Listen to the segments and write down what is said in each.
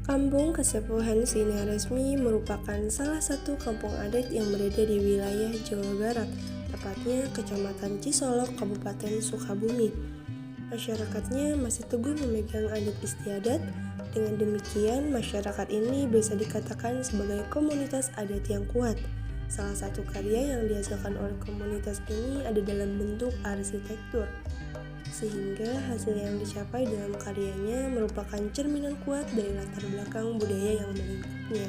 Kampung Kesepuhan Sinar Resmi merupakan salah satu kampung adat yang berada di wilayah Jawa Barat, tepatnya Kecamatan Cisolok, Kabupaten Sukabumi. Masyarakatnya masih teguh memegang adat istiadat. Dengan demikian, masyarakat ini bisa dikatakan sebagai komunitas adat yang kuat. Salah satu karya yang dihasilkan oleh komunitas ini ada dalam bentuk arsitektur, sehingga hasil yang dicapai dalam karyanya merupakan cerminan kuat dari latar belakang budaya yang melingkupnya.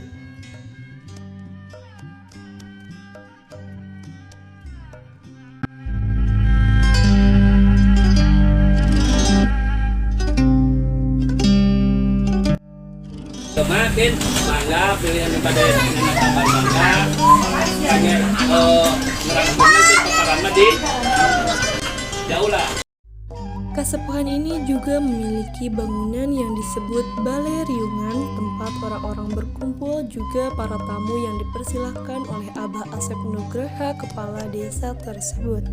Kemarin mangga pilihan pada dengan tambah mangga hanya merangkulnya itu keparama di jauh lah. Kesepuhan ini juga memiliki bangunan yang disebut Balai Riungan, tempat orang-orang berkumpul, juga para tamu yang dipersilahkan oleh Abah Asep Nugraha, kepala desa tersebut.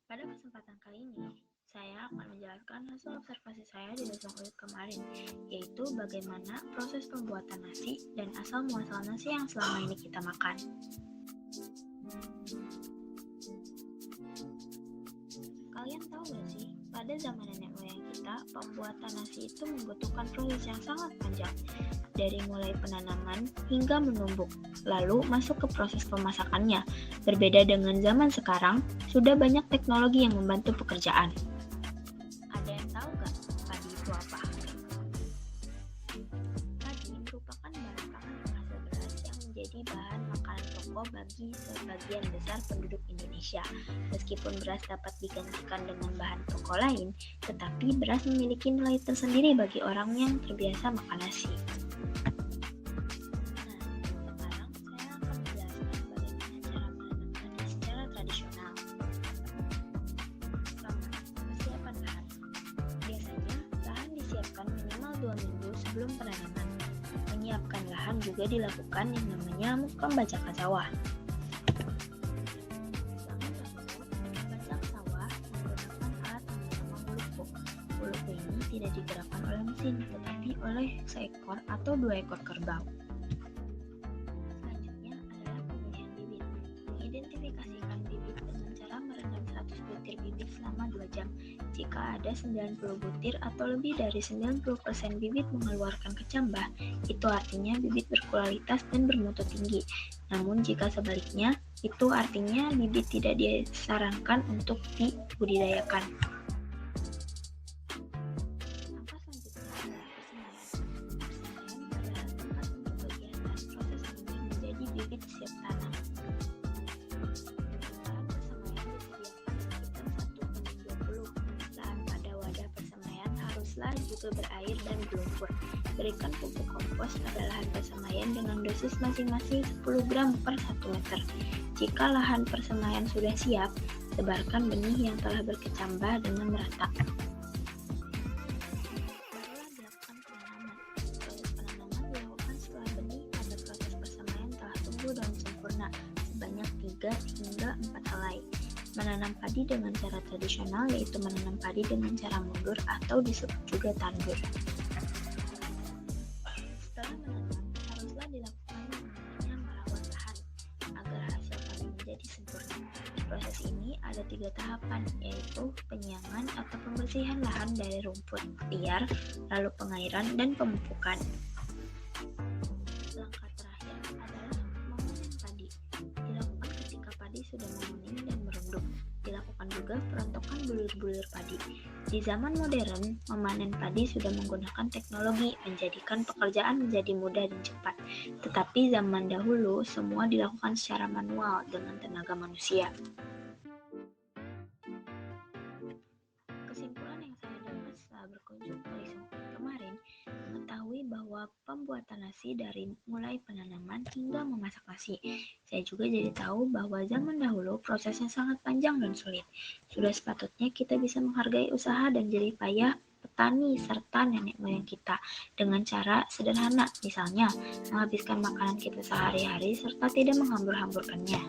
Pada kesempatan kali ini, saya akan menjelaskan hasil observasi saya di Desa Uyut kemarin, yaitu bagaimana proses pembuatan nasi dan asal-muasal nasi yang selama ini kita makan. Kalian tahu gak sih, pada zaman nenek moyang kita, pembuatan nasi itu membutuhkan proses yang sangat panjang, dari mulai penanaman hingga menumbuk, lalu masuk ke proses pemasakannya. Berbeda dengan zaman sekarang, sudah banyak teknologi yang membantu pekerjaan. Ada yang tahu gak padi itu apa? Padi merupakan bahan pangan penghasil beras yang menjadi bahan makanan pokok bagi sebagian besar penduduk Indonesia. Meskipun beras dapat digantikan dengan bahan pokok lain, tetapi beras memiliki nilai tersendiri bagi orang yang terbiasa makan nasi. Sebelum penanaman, menyiapkan lahan juga dilakukan yang namanya pembajakan sawah. tidak digerakkan oleh mesin, tetapi oleh seekor atau 2 ekor kerbau. Selanjutnya adalah pemilihan bibit. Mengidentifikasikan bibit dengan cara merendam 100 butir bibit selama 2 jam. Jika ada 90 butir atau lebih dari 90% bibit mengeluarkan kecambah, itu artinya bibit berkualitas dan bermutu tinggi. Namun jika sebaliknya, itu artinya bibit tidak disarankan untuk dibudidayakan. Langkah selanjutnya adalah persemaian. Persemaian adalah tempat untuk kegiatan proses benih menjadi bibit siap tanam. Lahan persemaian disediakan sekitar 1:20. Lahan pada wadah persemaian haruslah juga berair dan berlumpur. Berikan pupuk kompos pada lahan persemaian dengan dosis masing-masing 10 gram per 1 meter. Jika lahan persemaian sudah siap, sebarkan benih yang telah berkecambah dengan merata. Barulah dilakukan penanaman. Proses penanaman dilakukan setelah benih pada proses persemaian telah tumbuh dan sempurna sebanyak 3 hingga 4 helai. Menanam padi dengan cara tradisional yaitu menanam padi dengan cara mundur atau disebut juga tandur. Setelah menanam, haruslah dilakukan yang namanya merawat lahan agar hasil panen menjadi sempurna. Proses ini ada 3 tahapan, yaitu penyiangan atau pembersihan lahan dari rumput liar, lalu pengairan dan pemupukan. Langkah terakhir adalah memanen padi. Dilakukan ketika padi sudah menguning dan merunduk. Dilakukan juga perontokan bulir-bulir padi. Di zaman modern, memanen padi sudah menggunakan teknologi, menjadikan pekerjaan menjadi mudah dan cepat. Tetapi zaman dahulu, semua dilakukan secara manual dengan tenaga manusia. Kesimpulan yang saya dapat setelah berkunjung ke Lisongkot kemarin, mengetahui bahwa pembuatan nasi dari mulai penanaman hingga memasak nasi. Saya juga jadi tahu bahwa zaman dahulu prosesnya sangat panjang dan sulit. Sudah sepatutnya kita bisa menghargai usaha dan jerih payah petani serta nenek moyang kita dengan cara sederhana, misalnya menghabiskan makanan kita sehari-hari serta tidak menghambur-hamburkannya.